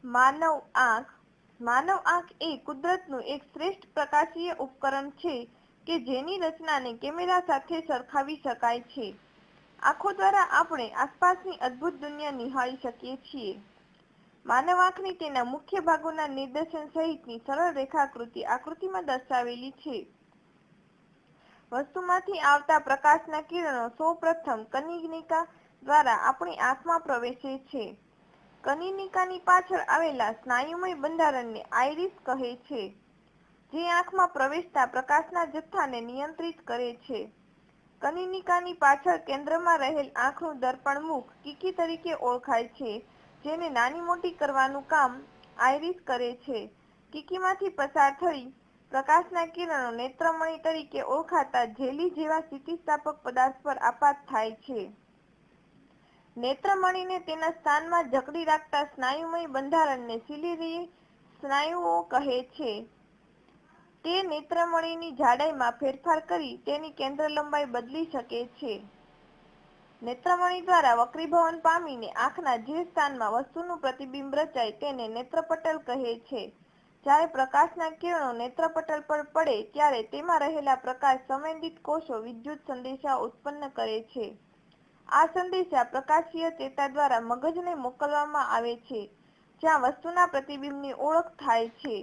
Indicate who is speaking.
Speaker 1: માનવ આંખ માનવ આંખ એ કુદરતનું એક શ્રેષ્ઠ પ્રકાશીય ઉપકરણ છે કે જેની રચનાને કેમેરા સાથે સરખાવી શકાય છે. આંખો દ્વારા આપણે આસપાસની અદ્ભુત દુનિયા નિહાળી શકીએ છીએ. માનવ આંખની તેના મુખ્ય ભાગોના નિદર્શન સહિતની સરળ રેખાકૃતિ આકૃતિમાં દર્શાવેલી છે. વસ્તુમાંથી આવતા પ્રકાશના કિરણો સૌપ્રથમ કનિનિકા દ્વારા આપણી આંખમાં પ્રવેશે છે. કનિનિકાની પાછળ આવેલા સ્નાયુમય બંધારણને આઇરિસ કહે છે, જે આંખમાં પ્રવેશતા પ્રકાશના જથ્થાને નિયંત્રિત કરે છે. કનિનિકાની પાછળ કેન્દ્રમાં રહેલ આંખનું દર્પણ મુખ કીકી તરીકે ઓળખાય છે, જેને નાની મોટી કરવાનું કામ આઇરિસ કરે છે. કીકીમાંથી પસાર થઈ પ્રકાશના કિરણો નેત્રમણિ તરીકે ઓળખાતા જેલી જેવા સ્થિતિસ્થાપક પદાર્થ પર આપાત થાય છે. નેત્રમણિને તેના સ્થાનમાં જકડી રાખતા સ્નાયુમય બંધારણને સિલિયરી સ્નાયુઓ કહે છે. તે નેત્રમણિની જાડાઈમાં ફેરફાર કરી તેની કેન્દ્ર લંબાઈ બદલી શકે છે. નેત્રમણિ દ્વારા વક્રીભવન પામીને આંખના જે સ્થાનમાં વસ્તુનું પ્રતિબિંબ રચાય તેને નેત્રપટલ કહે છે. જ્યારે પ્રકાશના કિરણો નેત્રપટલ પર પડે ત્યારે તેમાં રહેલા પ્રકાશ સંવેદિત કોષો વિદ્યુત સંદેશા ઉત્પન્ન કરે છે. આ સંદેશા પ્રકાશીય ચેતા દ્વારા મગજને મોકલવામાં આવે છે, જ્યાં વસ્તુના પ્રતિબિંબની ઓળખ થાય છે.